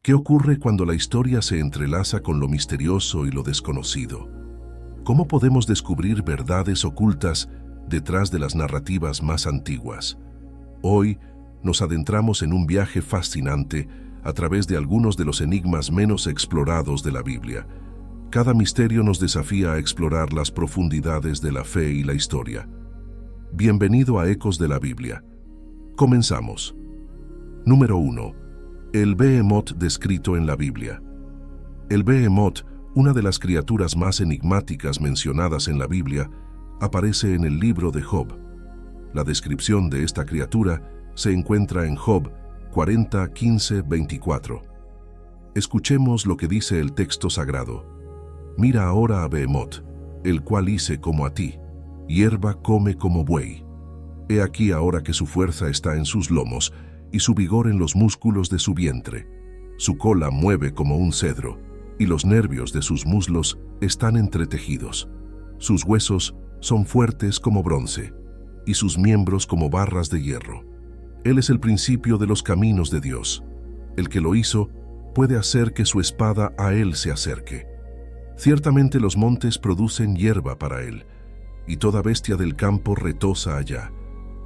¿Qué ocurre cuando la historia se entrelaza con lo misterioso y lo desconocido? ¿Cómo podemos descubrir verdades ocultas detrás de las narrativas más antiguas? Hoy nos adentramos en un viaje fascinante a través de algunos de los enigmas menos explorados de la Biblia. Cada misterio nos desafía a explorar las profundidades de la fe y la historia. Bienvenido a Ecos de la Biblia. Comenzamos. Número 1. El Behemoth descrito en la Biblia. El Behemoth, una de las criaturas más enigmáticas mencionadas en la Biblia, aparece en el libro de Job. La descripción de esta criatura se encuentra en Job 40, 15, 24. Escuchemos lo que dice el texto sagrado. Mira ahora a Behemoth, el cual hice como a ti, hierba come como buey. He aquí ahora que su fuerza está en sus lomos y su vigor en los músculos de su vientre. Su cola mueve como un cedro, y los nervios de sus muslos están entretejidos. Sus huesos son fuertes como bronce, y sus miembros como barras de hierro. Él es el principio de los caminos de Dios. El que lo hizo puede hacer que su espada a él se acerque. Ciertamente los montes producen hierba para él, y toda bestia del campo retosa allá.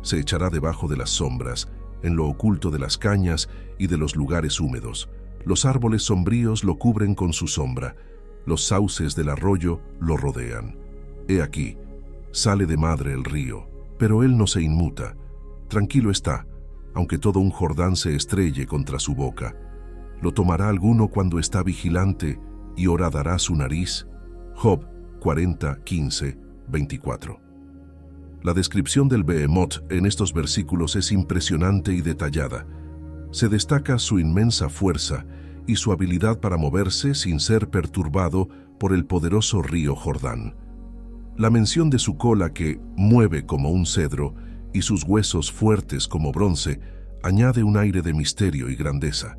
Se echará debajo de las sombras, en lo oculto de las cañas y de los lugares húmedos. Los árboles sombríos lo cubren con su sombra, los sauces del arroyo lo rodean. He aquí, sale de madre el río, pero él no se inmuta. Tranquilo está, aunque todo un Jordán se estrelle contra su boca. Lo tomará alguno cuando está vigilante y horadará su nariz. Job 40, 15, 24. La descripción del Behemoth en estos versículos es impresionante y detallada. Se destaca su inmensa fuerza y su habilidad para moverse sin ser perturbado por el poderoso río Jordán. La mención de su cola que mueve como un cedro y sus huesos fuertes como bronce añade un aire de misterio y grandeza.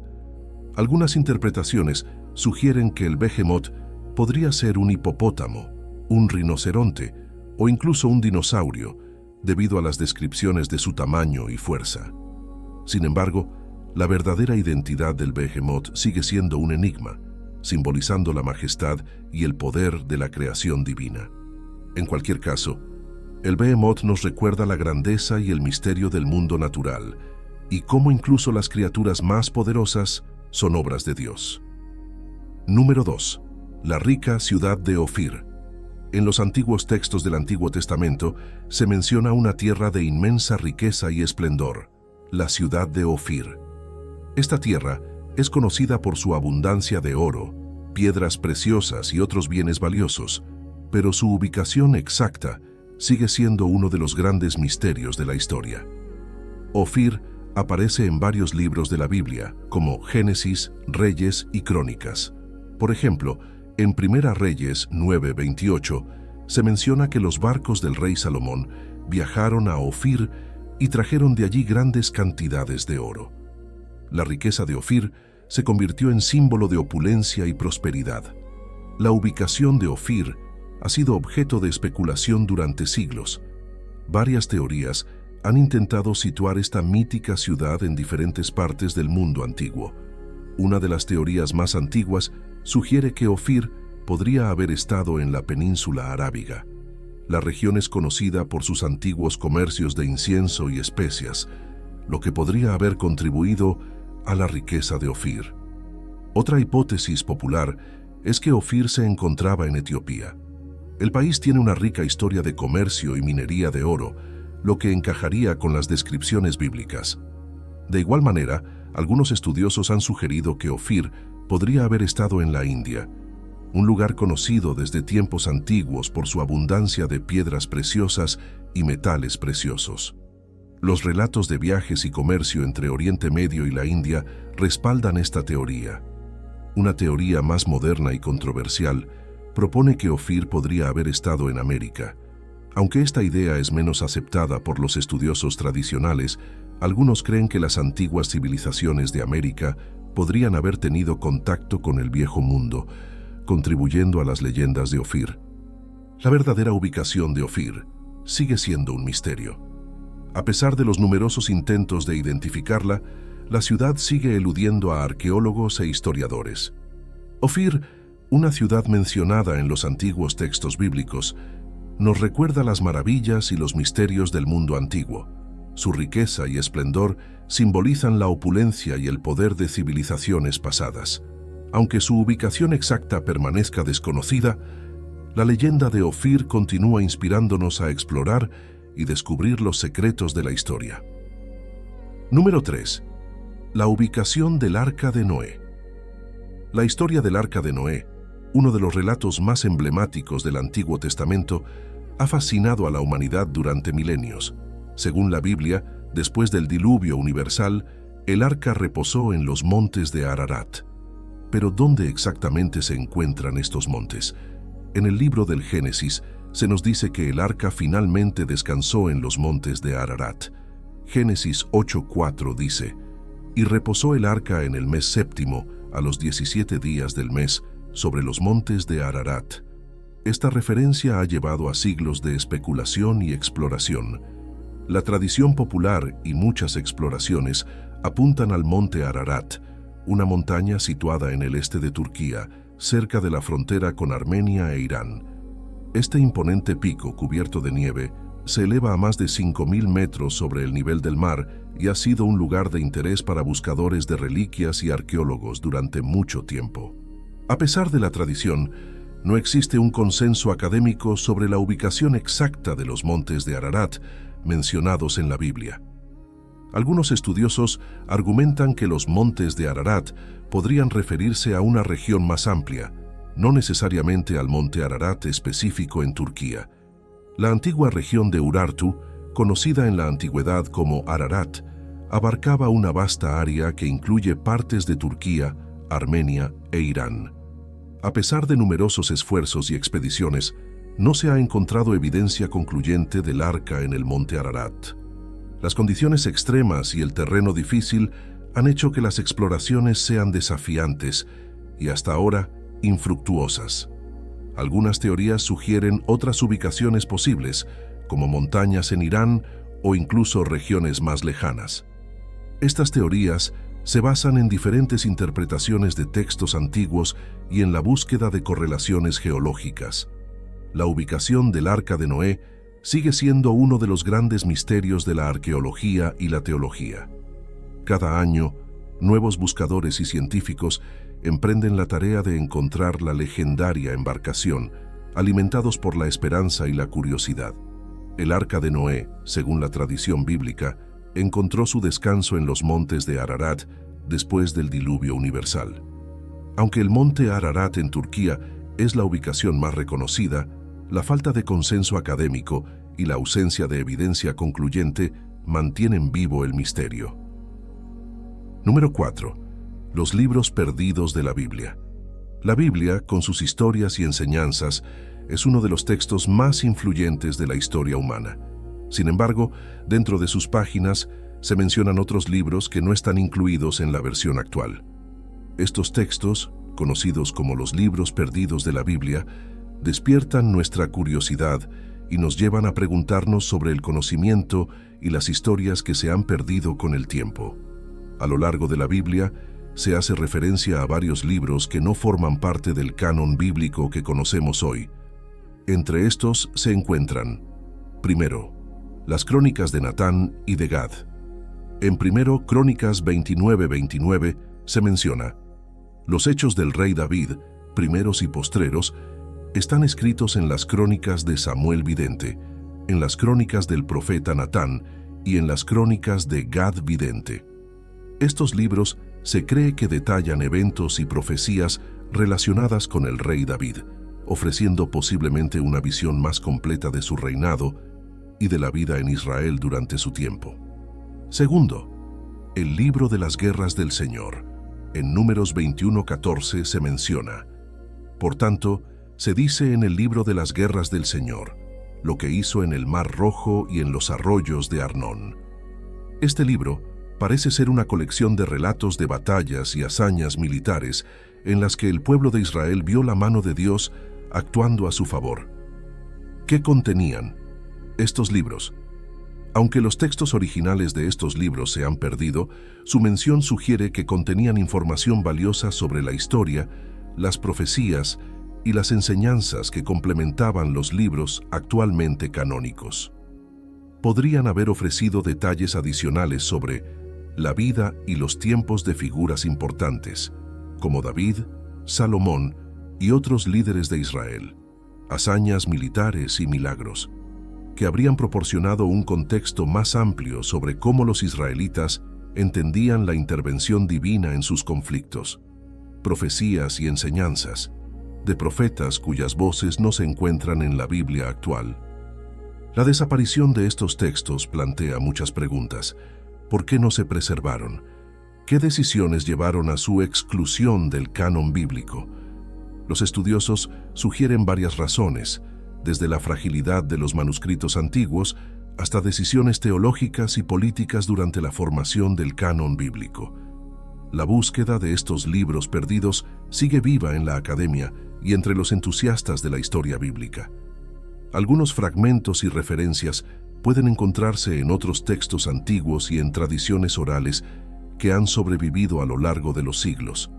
Algunas interpretaciones sugieren que el Behemoth podría ser un hipopótamo, un rinoceronte o incluso un dinosaurio, debido a las descripciones de su tamaño y fuerza. Sin embargo, la verdadera identidad del Behemoth sigue siendo un enigma, simbolizando la majestad y el poder de la creación divina. En cualquier caso, el Behemoth nos recuerda la grandeza y el misterio del mundo natural, y cómo incluso las criaturas más poderosas son obras de Dios. Número 2. La rica ciudad de Ofir. En los antiguos textos del Antiguo Testamento se menciona una tierra de inmensa riqueza y esplendor, la ciudad de Ofir. Esta tierra es conocida por su abundancia de oro, piedras preciosas y otros bienes valiosos, pero su ubicación exacta sigue siendo uno de los grandes misterios de la historia. Ofir aparece en varios libros de la Biblia, como Génesis, Reyes y Crónicas. Por ejemplo, en Primera Reyes 9:28 se menciona que los barcos del rey Salomón viajaron a Ofir y trajeron de allí grandes cantidades de oro. La riqueza de Ofir se convirtió en símbolo de opulencia y prosperidad. La ubicación de Ofir ha sido objeto de especulación durante siglos. Varias teorías han intentado situar esta mítica ciudad en diferentes partes del mundo antiguo. Una de las teorías más antiguas sugiere que Ofir podría haber estado en la península arábiga. La región es conocida por sus antiguos comercios de incienso y especias, lo que podría haber contribuido a la riqueza de Ofir. Otra hipótesis popular es que Ofir se encontraba en Etiopía. El país tiene una rica historia de comercio y minería de oro, lo que encajaría con las descripciones bíblicas. De igual manera, algunos estudiosos han sugerido que Ofir podría haber estado en la India, un lugar conocido desde tiempos antiguos por su abundancia de piedras preciosas y metales preciosos. Los relatos de viajes y comercio entre Oriente Medio y la India respaldan esta teoría. Una teoría más moderna y controversial propone que Ofir podría haber estado en América. Aunque esta idea es menos aceptada por los estudiosos tradicionales, algunos creen que las antiguas civilizaciones de América podrían haber tenido contacto con el Viejo Mundo, contribuyendo a las leyendas de Ofir. La verdadera ubicación de Ofir sigue siendo un misterio. A pesar de los numerosos intentos de identificarla, la ciudad sigue eludiendo a arqueólogos e historiadores. Ofir, una ciudad mencionada en los antiguos textos bíblicos, nos recuerda las maravillas y los misterios del mundo antiguo. Su riqueza y esplendor simbolizan la opulencia y el poder de civilizaciones pasadas. Aunque su ubicación exacta permanezca desconocida, la leyenda de Ofir continúa inspirándonos a explorar y descubrir los secretos de la historia. Número 3. La ubicación del Arca de Noé. La historia del Arca de Noé, uno de los relatos más emblemáticos del Antiguo Testamento, ha fascinado a la humanidad durante milenios. Según la Biblia, después del diluvio universal, el arca reposó en los montes de Ararat. Pero ¿dónde exactamente se encuentran estos montes? En el libro del Génesis se nos dice que el arca finalmente descansó en los montes de Ararat. Génesis 8:4 dice: «Y reposó el arca en el mes séptimo, a los 17 días del mes, sobre los montes de Ararat». Esta referencia ha llevado a siglos de especulación y exploración. La tradición popular y muchas exploraciones apuntan al monte Ararat, una montaña situada en el este de Turquía, cerca de la frontera con Armenia e Irán. Este imponente pico cubierto de nieve se eleva a más de 5.000 metros sobre el nivel del mar y ha sido un lugar de interés para buscadores de reliquias y arqueólogos durante mucho tiempo. A pesar de la tradición, no existe un consenso académico sobre la ubicación exacta de los montes de Ararat mencionados en la Biblia. Algunos estudiosos argumentan que los montes de Ararat podrían referirse a una región más amplia, no necesariamente al monte Ararat específico en Turquía. La antigua región de Urartu, conocida en la antigüedad como Ararat, abarcaba una vasta área que incluye partes de Turquía, Armenia e Irán. A pesar de numerosos esfuerzos y expediciones, no se ha encontrado evidencia concluyente del arca en el monte Ararat. Las condiciones extremas y el terreno difícil han hecho que las exploraciones sean desafiantes y hasta ahora infructuosas. Algunas teorías sugieren otras ubicaciones posibles, como montañas en Irán o incluso regiones más lejanas. Estas teorías se basan en diferentes interpretaciones de textos antiguos y en la búsqueda de correlaciones geológicas. La ubicación del Arca de Noé sigue siendo uno de los grandes misterios de la arqueología y la teología. Cada año, nuevos buscadores y científicos emprenden la tarea de encontrar la legendaria embarcación, alimentados por la esperanza y la curiosidad. El Arca de Noé, según la tradición bíblica, encontró su descanso en los montes de Ararat después del diluvio universal. Aunque el monte Ararat en Turquía es la ubicación más reconocida, la falta de consenso académico y la ausencia de evidencia concluyente mantienen vivo el misterio. Número 4. Los libros perdidos de la Biblia. La Biblia, con sus historias y enseñanzas, es uno de los textos más influyentes de la historia humana. Sin embargo, dentro de sus páginas se mencionan otros libros que no están incluidos en la versión actual. Estos textos, conocidos como los libros perdidos de la Biblia, despiertan nuestra curiosidad y nos llevan a preguntarnos sobre el conocimiento y las historias que se han perdido con el tiempo. A lo largo de la Biblia, se hace referencia a varios libros que no forman parte del canon bíblico que conocemos hoy. Entre estos se encuentran, primero, las Crónicas de Natán y de Gad. En primero Crónicas 29:29 se menciona: los hechos del rey David, primeros y postreros, están escritos en las crónicas de Samuel Vidente, en las crónicas del profeta Natán y en las crónicas de Gad Vidente. Estos libros se cree que detallan eventos y profecías relacionadas con el rey David, ofreciendo posiblemente una visión más completa de su reinado y de la vida en Israel durante su tiempo. Segundo, el libro de las guerras del Señor. En Números 21:14 se menciona: por tanto, se dice en el libro de las guerras del Señor, lo que hizo en el Mar Rojo y en los arroyos de Arnón. Este libro parece ser una colección de relatos de batallas y hazañas militares en las que el pueblo de Israel vio la mano de Dios actuando a su favor. ¿Qué contenían estos libros? Aunque los textos originales de estos libros se han perdido, su mención sugiere que contenían información valiosa sobre la historia, las profecías y las enseñanzas que complementaban los libros actualmente canónicos. Podrían haber ofrecido detalles adicionales sobre la vida y los tiempos de figuras importantes, como David, Salomón y otros líderes de Israel, hazañas militares y milagros, que habrían proporcionado un contexto más amplio sobre cómo los israelitas entendían la intervención divina en sus conflictos, profecías y enseñanzas de profetas cuyas voces no se encuentran en la Biblia actual. La desaparición de estos textos plantea muchas preguntas. ¿Por qué no se preservaron? ¿Qué decisiones llevaron a su exclusión del canon bíblico? Los estudiosos sugieren varias razones, desde la fragilidad de los manuscritos antiguos hasta decisiones teológicas y políticas durante la formación del canon bíblico. La búsqueda de estos libros perdidos sigue viva en la academia y entre los entusiastas de la historia bíblica. Algunos fragmentos y referencias pueden encontrarse en otros textos antiguos y en tradiciones orales que han sobrevivido a lo largo de los siglos.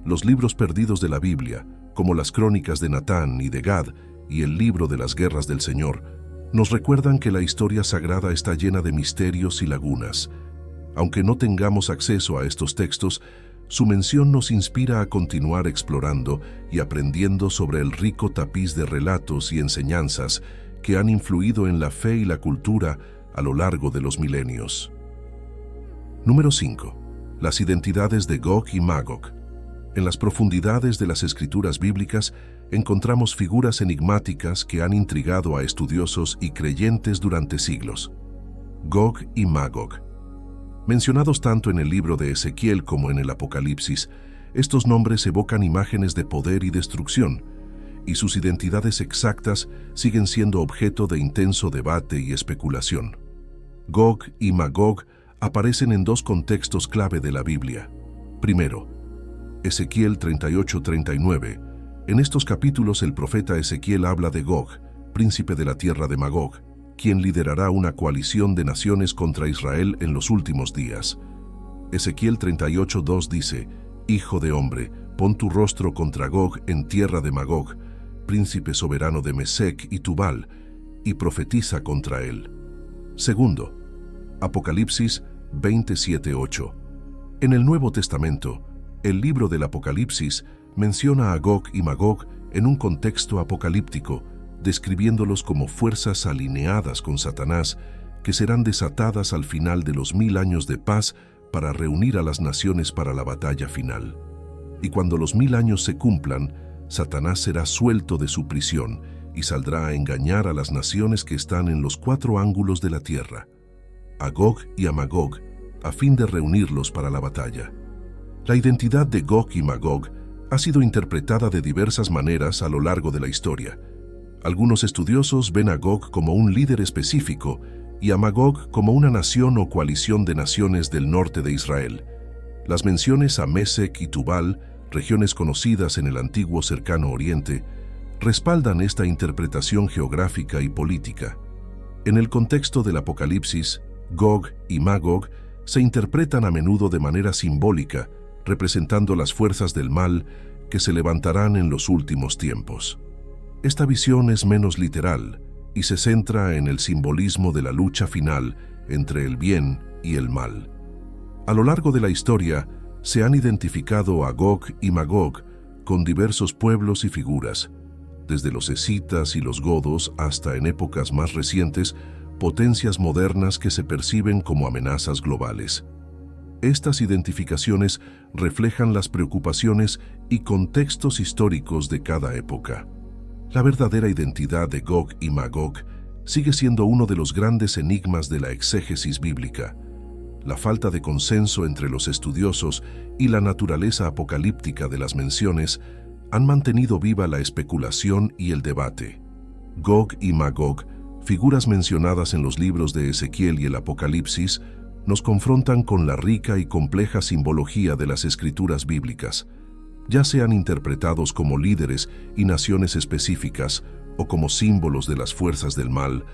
Los libros perdidos de la Biblia, como las crónicas de Natán y de Gad y el libro de las guerras del Señor, nos recuerdan que la historia sagrada está llena de misterios y lagunas. Aunque no tengamos acceso a estos textos, su mención nos inspira a continuar explorando y aprendiendo sobre el rico tapiz de relatos y enseñanzas que han influido en la fe y la cultura a lo largo de los milenios. Número 5. Las identidades de Gog y Magog. En las profundidades de las escrituras bíblicas encontramos figuras enigmáticas que han intrigado a estudiosos y creyentes durante siglos. Gog y Magog. Mencionados tanto en el libro de Ezequiel como en el Apocalipsis, estos nombres evocan imágenes de poder y destrucción, y sus identidades exactas siguen siendo objeto de intenso debate y especulación. Gog y Magog aparecen en dos contextos clave de la Biblia. Primero, Ezequiel 38-39. En estos capítulos el profeta Ezequiel habla de Gog, príncipe de la tierra de Magog, quien liderará una coalición de naciones contra Israel en los últimos días. Ezequiel 38:2 dice: Hijo de hombre, pon tu rostro contra Gog en tierra de Magog, príncipe soberano de Mesec y Tubal, y profetiza contra él. Segundo, Apocalipsis 27:8. En el Nuevo Testamento, el libro del Apocalipsis menciona a Gog y Magog en un contexto apocalíptico, describiéndolos como fuerzas alineadas con Satanás que serán desatadas al final de los 1000 años de paz para reunir a las naciones para la batalla final. Y cuando los 1000 años se cumplan, Satanás será suelto de su prisión y saldrá a engañar a las naciones que están en los 4 ángulos de la tierra, a Gog y a Magog, a fin de reunirlos para la batalla. La identidad de Gog y Magog ha sido interpretada de diversas maneras a lo largo de la historia. Algunos estudiosos ven a Gog como un líder específico y a Magog como una nación o coalición de naciones del norte de Israel. Las menciones a Mesec y Tubal, regiones conocidas en el antiguo Cercano Oriente, respaldan esta interpretación geográfica y política. En el contexto del Apocalipsis, Gog y Magog se interpretan a menudo de manera simbólica, representando las fuerzas del mal que se levantarán en los últimos tiempos. Esta visión es menos literal y se centra en el simbolismo de la lucha final entre el bien y el mal. A lo largo de la historia, se han identificado a Gog y Magog con diversos pueblos y figuras, desde los escitas y los godos hasta, en épocas más recientes, potencias modernas que se perciben como amenazas globales. Estas identificaciones reflejan las preocupaciones y contextos históricos de cada época. La verdadera identidad de Gog y Magog sigue siendo uno de los grandes enigmas de la exégesis bíblica. La falta de consenso entre los estudiosos y la naturaleza apocalíptica de las menciones han mantenido viva la especulación y el debate. Gog y Magog, figuras mencionadas en los libros de Ezequiel y el Apocalipsis, nos confrontan con la rica y compleja simbología de las escrituras bíblicas, ya sean interpretados como líderes y naciones específicas o como símbolos de las fuerzas del mal.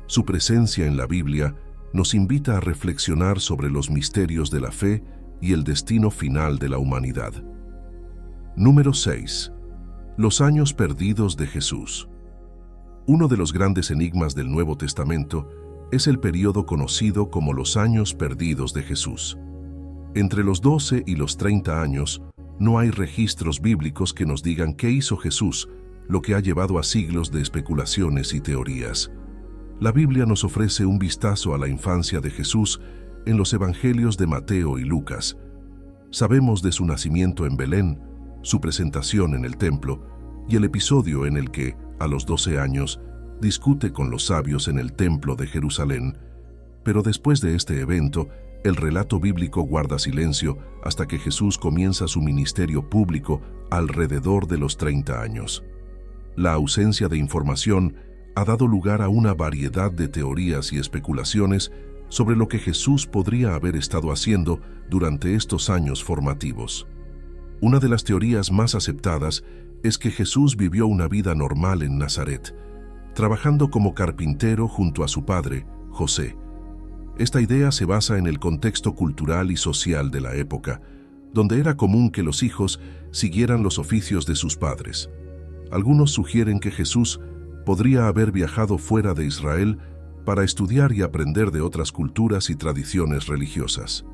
Su presencia en la Biblia nos invita a reflexionar sobre los misterios de la fe y el destino final de la humanidad. Número 6. Los años perdidos de Jesús. Uno de los grandes enigmas del Nuevo Testamento es el período conocido como los años perdidos de Jesús. Entre los 12 y los 30 años, no hay registros bíblicos que nos digan qué hizo Jesús, lo que ha llevado a siglos de especulaciones y teorías. La Biblia nos ofrece un vistazo a la infancia de Jesús en los evangelios de Mateo y Lucas. Sabemos de su nacimiento en Belén, su presentación en el templo y el episodio en el que, a los 12 años, discute con los sabios en el templo de Jerusalén. Pero después de este evento, el relato bíblico guarda silencio hasta que Jesús comienza su ministerio público alrededor de los 30 años. La ausencia de información ha dado lugar a una variedad de teorías y especulaciones sobre lo que Jesús podría haber estado haciendo durante estos años formativos. Una de las teorías más aceptadas es que Jesús vivió una vida normal en Nazaret, trabajando como carpintero junto a su padre, José. Esta idea se basa en el contexto cultural y social de la época, donde era común que los hijos siguieran los oficios de sus padres. Algunos sugieren que Jesús podría haber viajado fuera de Israel para estudiar y aprender de otras culturas y tradiciones religiosas.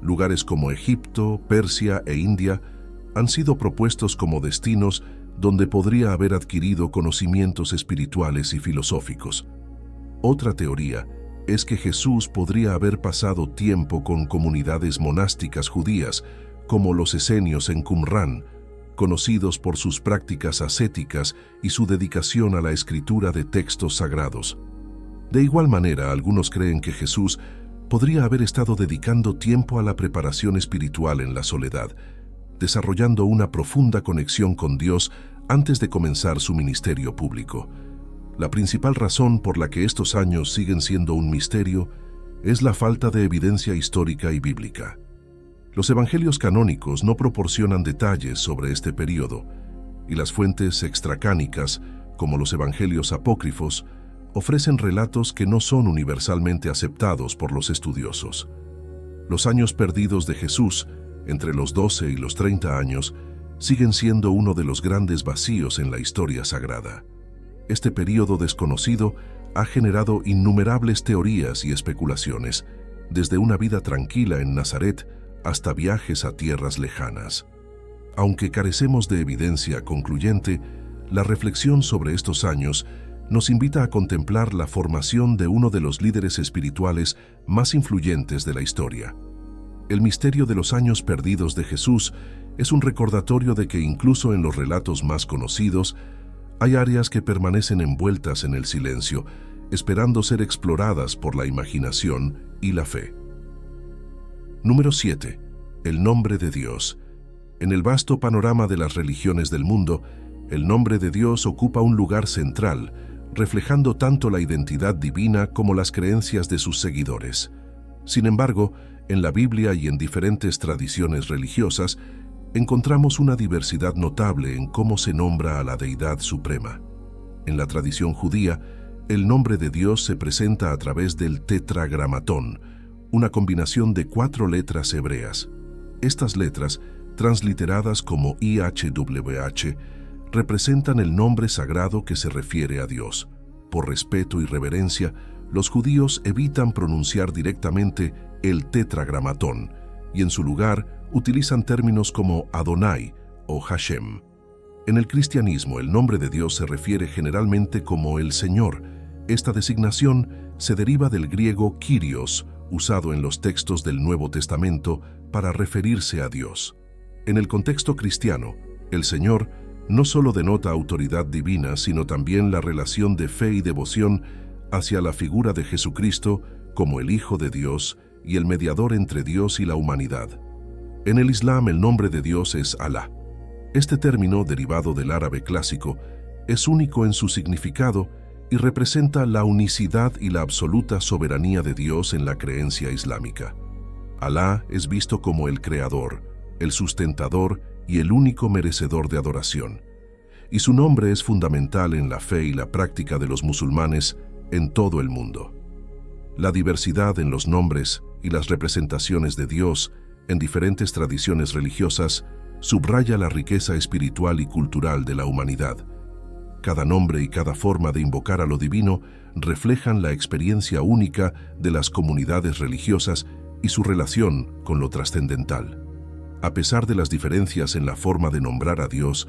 Lugares como Egipto, Persia e India han sido propuestos como destinos donde podría haber adquirido conocimientos espirituales y filosóficos. Otra teoría es que Jesús podría haber pasado tiempo con comunidades monásticas judías, como los esenios en Qumrán, conocidos por sus prácticas ascéticas y su dedicación a la escritura de textos sagrados. De igual manera, algunos creen que Jesús podría haber estado dedicando tiempo a la preparación espiritual en la soledad, desarrollando una profunda conexión con Dios antes de comenzar su ministerio público. La principal razón por la que estos años siguen siendo un misterio es la falta de evidencia histórica y bíblica. Los evangelios canónicos no proporcionan detalles sobre este período, y las fuentes extracánicas, como los evangelios apócrifos, ofrecen relatos que no son universalmente aceptados por los estudiosos. Los años perdidos de Jesús, entre los 12 y los 30 años, siguen siendo uno de los grandes vacíos en la historia sagrada. Este período desconocido ha generado innumerables teorías y especulaciones, desde una vida tranquila en Nazaret hasta viajes a tierras lejanas. Aunque carecemos de evidencia concluyente, la reflexión sobre estos años nos invita a contemplar la formación de uno de los líderes espirituales más influyentes de la historia. El misterio de los años perdidos de Jesús es un recordatorio de que incluso en los relatos más conocidos, hay áreas que permanecen envueltas en el silencio, esperando ser exploradas por la imaginación y la fe. Número 7. El nombre de Dios. En el vasto panorama de las religiones del mundo, el nombre de Dios ocupa un lugar central, reflejando tanto la identidad divina como las creencias de sus seguidores. Sin embargo, en la Biblia y en diferentes tradiciones religiosas, encontramos una diversidad notable en cómo se nombra a la deidad suprema. En la tradición judía, el nombre de Dios se presenta a través del tetragramatón, una combinación de 4 letras hebreas. Estas letras, transliteradas como IHWH, representan el nombre sagrado que se refiere a Dios. Por respeto y reverencia, los judíos evitan pronunciar directamente el tetragramatón y en su lugar utilizan términos como Adonai o Hashem. En el cristianismo, el nombre de Dios se refiere generalmente como el Señor. Esta designación se deriva del griego Kyrios, usado en los textos del Nuevo Testamento para referirse a Dios. En el contexto cristiano, el Señor no solo denota autoridad divina, sino también la relación de fe y devoción hacia la figura de Jesucristo como el Hijo de Dios y el mediador entre Dios y la humanidad. En el Islam, el nombre de Dios es Alá. Este término, derivado del árabe clásico, es único en su significado y representa la unicidad y la absoluta soberanía de Dios en la creencia islámica. Alá es visto como el creador, el sustentador y el único merecedor de adoración, y su nombre es fundamental en la fe y la práctica de los musulmanes en todo el mundo. La diversidad en los nombres y las representaciones de Dios en diferentes tradiciones religiosas subraya la riqueza espiritual y cultural de la humanidad. Cada nombre y cada forma de invocar a lo divino reflejan la experiencia única de las comunidades religiosas y su relación con lo trascendental. A pesar de las diferencias en la forma de nombrar a Dios,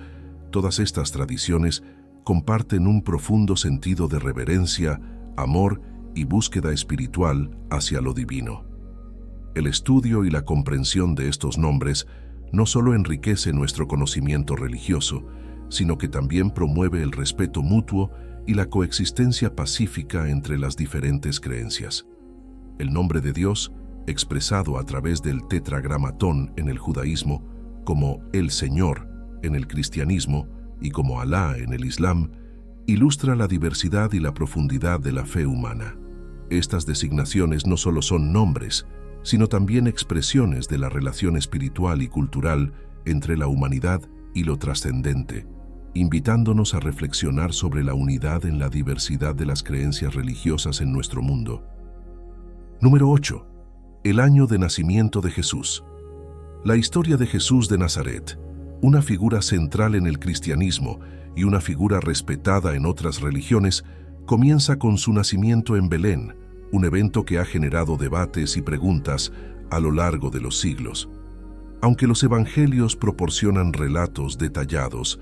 todas estas tradiciones comparten un profundo sentido de reverencia, amor y búsqueda espiritual hacia lo divino. El estudio y la comprensión de estos nombres no solo enriquece nuestro conocimiento religioso, sino que también promueve el respeto mutuo y la coexistencia pacífica entre las diferentes creencias. El nombre de Dios, expresado a través del tetragramatón en el judaísmo, como el Señor en el cristianismo y como Alá en el Islam, ilustra la diversidad y la profundidad de la fe humana. Estas designaciones no solo son nombres, sino también expresiones de la relación espiritual y cultural entre la humanidad y lo trascendente, invitándonos a reflexionar sobre la unidad en la diversidad de las creencias religiosas en nuestro mundo. Número 8. El año de nacimiento de Jesús. La historia de Jesús de Nazaret, una figura central en el cristianismo y una figura respetada en otras religiones, comienza con su nacimiento en Belén, un evento que ha generado debates y preguntas a lo largo de los siglos. Aunque los evangelios proporcionan relatos detallados,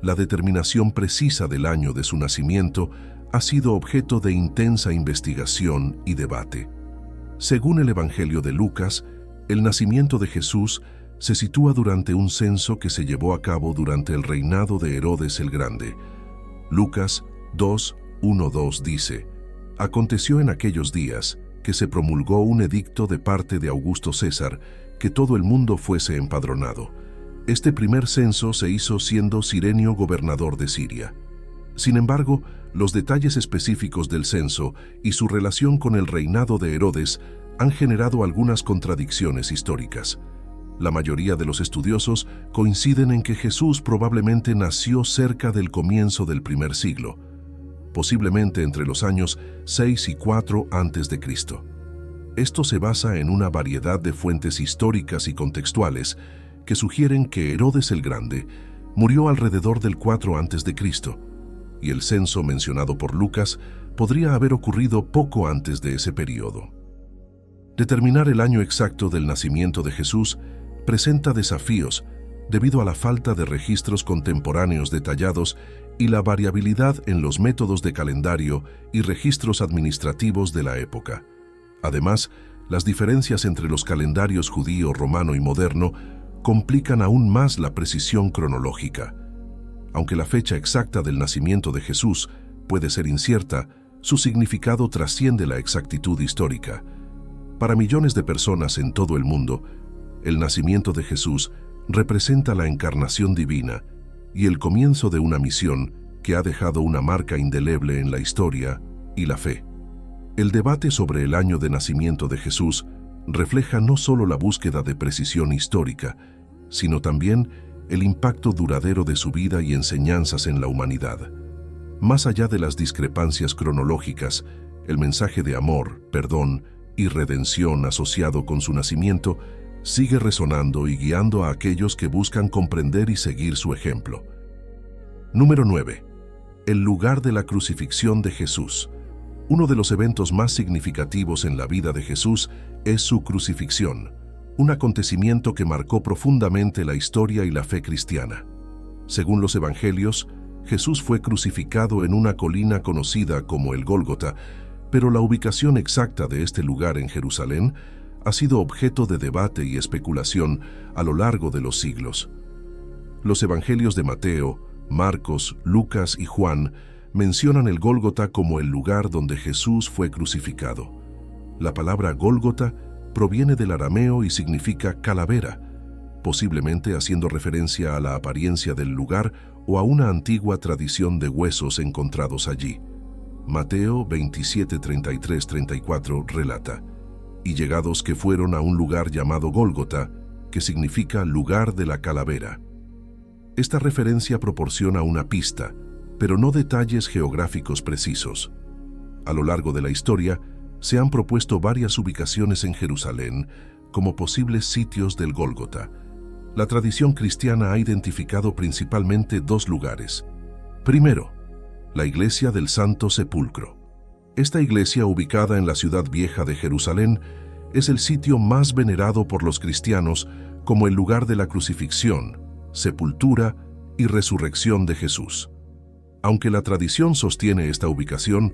la determinación precisa del año de su nacimiento ha sido objeto de intensa investigación y debate. Según el Evangelio de Lucas, el nacimiento de Jesús se sitúa durante un censo que se llevó a cabo durante el reinado de Herodes el Grande. Lucas 2:1-2 dice: Aconteció en aquellos días que se promulgó un edicto de parte de Augusto César que todo el mundo fuese empadronado. Este primer censo se hizo siendo Cirenio gobernador de Siria. Sin embargo, los detalles específicos del censo y su relación con el reinado de Herodes han generado algunas contradicciones históricas. La mayoría de los estudiosos coinciden en que Jesús probablemente nació cerca del comienzo del primer siglo, posiblemente entre los años 6 y 4 a.C. Esto se basa en una variedad de fuentes históricas y contextuales que sugieren que Herodes el Grande murió alrededor del 4 a.C., y el censo mencionado por Lucas podría haber ocurrido poco antes de ese periodo. Determinar el año exacto del nacimiento de Jesús presenta desafíos debido a la falta de registros contemporáneos detallados y la variabilidad en los métodos de calendario y registros administrativos de la época. Además, las diferencias entre los calendarios judío, romano y moderno complican aún más la precisión cronológica. Aunque la fecha exacta del nacimiento de Jesús puede ser incierta, su significado trasciende la exactitud histórica. Para millones de personas en todo el mundo, el nacimiento de Jesús representa la encarnación divina y el comienzo de una misión que ha dejado una marca indeleble en la historia y la fe. El debate sobre el año de nacimiento de Jesús refleja no solo la búsqueda de precisión histórica, sino también el impacto duradero de su vida y enseñanzas en la humanidad. Más allá de las discrepancias cronológicas, el mensaje de amor, perdón y redención asociado con su nacimiento sigue resonando y guiando a aquellos que buscan comprender y seguir su ejemplo. Número 9. El lugar de la crucifixión de Jesús. Uno de los eventos más significativos en la vida de Jesús es su crucifixión, un acontecimiento que marcó profundamente la historia y la fe cristiana. Según los evangelios, Jesús fue crucificado en una colina conocida como el Gólgota, pero la ubicación exacta de este lugar en Jerusalén ha sido objeto de debate y especulación a lo largo de los siglos. Los evangelios de Mateo, Marcos, Lucas y Juan mencionan el Gólgota como el lugar donde Jesús fue crucificado. La palabra Gólgota proviene del arameo y significa calavera, posiblemente haciendo referencia a la apariencia del lugar o a una antigua tradición de huesos encontrados allí. Mateo 27:33-34 relata: y llegados que fueron a un lugar llamado Gólgota, que significa lugar de la calavera. Esta referencia proporciona una pista, pero no detalles geográficos precisos. A lo largo de la historia, se han propuesto varias ubicaciones en Jerusalén como posibles sitios del Gólgota. La tradición cristiana ha identificado principalmente dos lugares. Primero, la Iglesia del Santo Sepulcro. Esta iglesia, ubicada en la ciudad vieja de Jerusalén, es el sitio más venerado por los cristianos como el lugar de la crucifixión, sepultura y resurrección de Jesús. Aunque la tradición sostiene esta ubicación,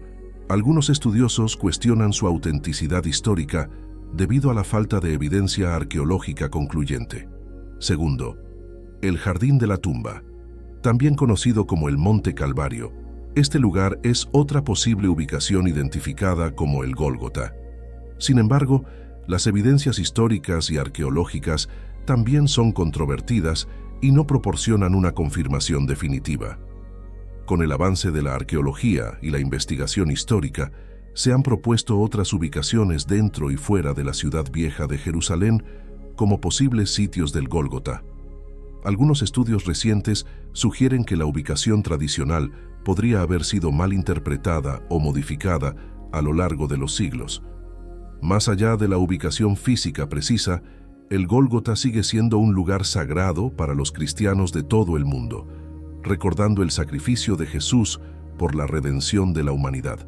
algunos estudiosos cuestionan su autenticidad histórica debido a la falta de evidencia arqueológica concluyente. Segundo, el Jardín de la Tumba, también conocido como el Monte Calvario. Este lugar es otra posible ubicación identificada como el Gólgota. Sin embargo, las evidencias históricas y arqueológicas también son controvertidas y no proporcionan una confirmación definitiva. Con el avance de la arqueología y la investigación histórica, se han propuesto otras ubicaciones dentro y fuera de la ciudad vieja de Jerusalén como posibles sitios del Gólgota. Algunos estudios recientes sugieren que la ubicación tradicional podría haber sido mal interpretada o modificada a lo largo de los siglos. Más allá de la ubicación física precisa, el Gólgota sigue siendo un lugar sagrado para los cristianos de todo el mundo, recordando el sacrificio de Jesús por la redención de la humanidad.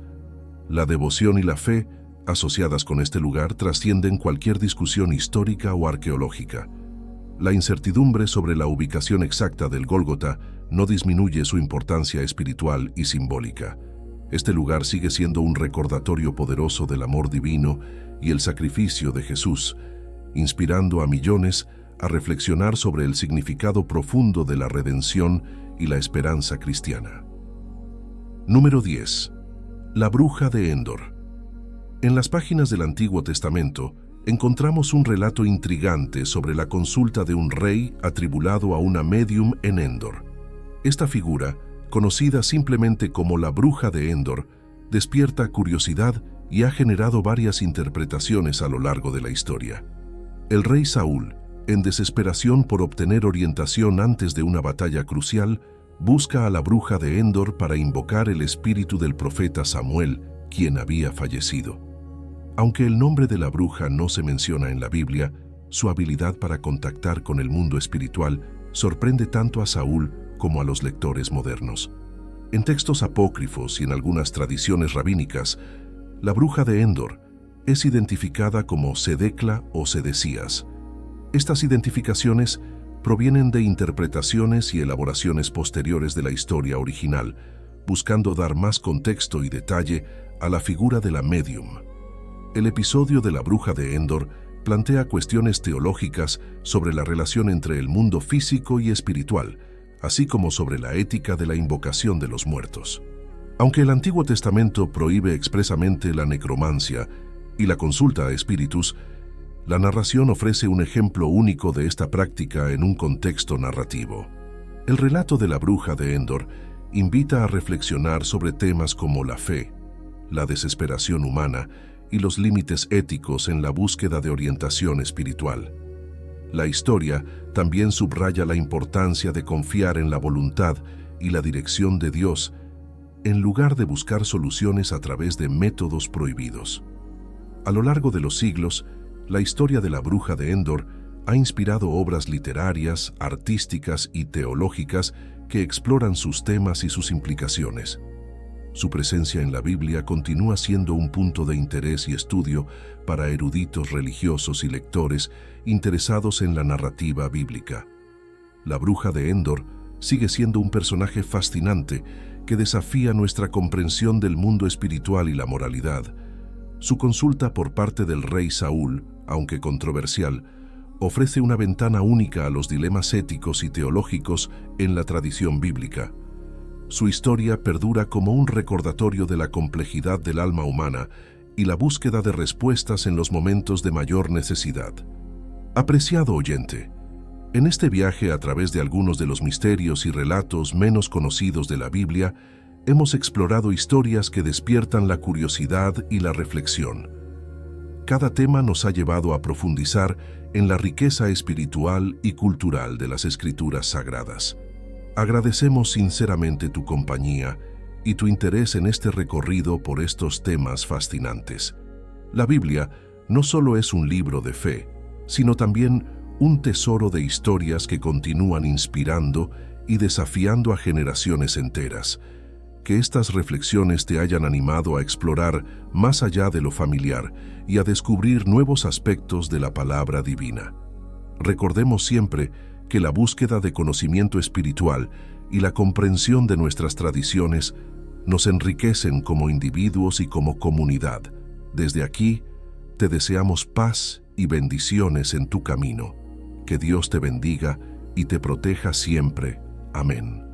La devoción y la fe asociadas con este lugar trascienden cualquier discusión histórica o arqueológica. La incertidumbre sobre la ubicación exacta del Gólgota no disminuye su importancia espiritual y simbólica. Este lugar sigue siendo un recordatorio poderoso del amor divino y el sacrificio de Jesús, inspirando a millones a reflexionar sobre el significado profundo de la redención y la esperanza cristiana. Número 10. La bruja de Endor. En las páginas del Antiguo Testamento encontramos un relato intrigante sobre la consulta de un rey atribulado a una médium en Endor. Esta figura, conocida simplemente como la bruja de Endor, despierta curiosidad y ha generado varias interpretaciones a lo largo de la historia. El rey Saúl, en desesperación por obtener orientación antes de una batalla crucial, busca a la bruja de Endor para invocar el espíritu del profeta Samuel, quien había fallecido. Aunque el nombre de la bruja no se menciona en la Biblia, su habilidad para contactar con el mundo espiritual sorprende tanto a Saúl como a los lectores modernos. En textos apócrifos y en algunas tradiciones rabínicas, la bruja de Endor es identificada como Sedecla o Sedecías. Estas identificaciones provienen de interpretaciones y elaboraciones posteriores de la historia original, buscando dar más contexto y detalle a la figura de la médium. El episodio de la bruja de Endor plantea cuestiones teológicas sobre la relación entre el mundo físico y espiritual, así como sobre la ética de la invocación de los muertos. Aunque el Antiguo Testamento prohíbe expresamente la necromancia y la consulta a espíritus, la narración ofrece un ejemplo único de esta práctica en un contexto narrativo. El relato de la bruja de Endor invita a reflexionar sobre temas como la fe, la desesperación humana y los límites éticos en la búsqueda de orientación espiritual. La historia también subraya la importancia de confiar en la voluntad y la dirección de Dios, en lugar de buscar soluciones a través de métodos prohibidos. A lo largo de los siglos, la historia de la bruja de Endor ha inspirado obras literarias, artísticas y teológicas que exploran sus temas y sus implicaciones. Su presencia en la Biblia continúa siendo un punto de interés y estudio para eruditos religiosos y lectores interesados en la narrativa bíblica. La bruja de Endor sigue siendo un personaje fascinante que desafía nuestra comprensión del mundo espiritual y la moralidad. Su consulta por parte del rey Saúl, aunque controversial, ofrece una ventana única a los dilemas éticos y teológicos en la tradición bíblica. Su historia perdura como un recordatorio de la complejidad del alma humana y la búsqueda de respuestas en los momentos de mayor necesidad. Apreciado oyente, en este viaje a través de algunos de los misterios y relatos menos conocidos de la Biblia, hemos explorado historias que despiertan la curiosidad y la reflexión. Cada tema nos ha llevado a profundizar en la riqueza espiritual y cultural de las Escrituras Sagradas. Agradecemos sinceramente tu compañía y tu interés en este recorrido por estos temas fascinantes. La Biblia no solo es un libro de fe, sino también un tesoro de historias que continúan inspirando y desafiando a generaciones enteras. Que estas reflexiones te hayan animado a explorar más allá de lo familiar y a descubrir nuevos aspectos de la palabra divina. Recordemos siempre que la búsqueda de conocimiento espiritual y la comprensión de nuestras tradiciones nos enriquecen como individuos y como comunidad. Desde aquí, te deseamos paz y bendiciones en tu camino. Que Dios te bendiga y te proteja siempre. Amén.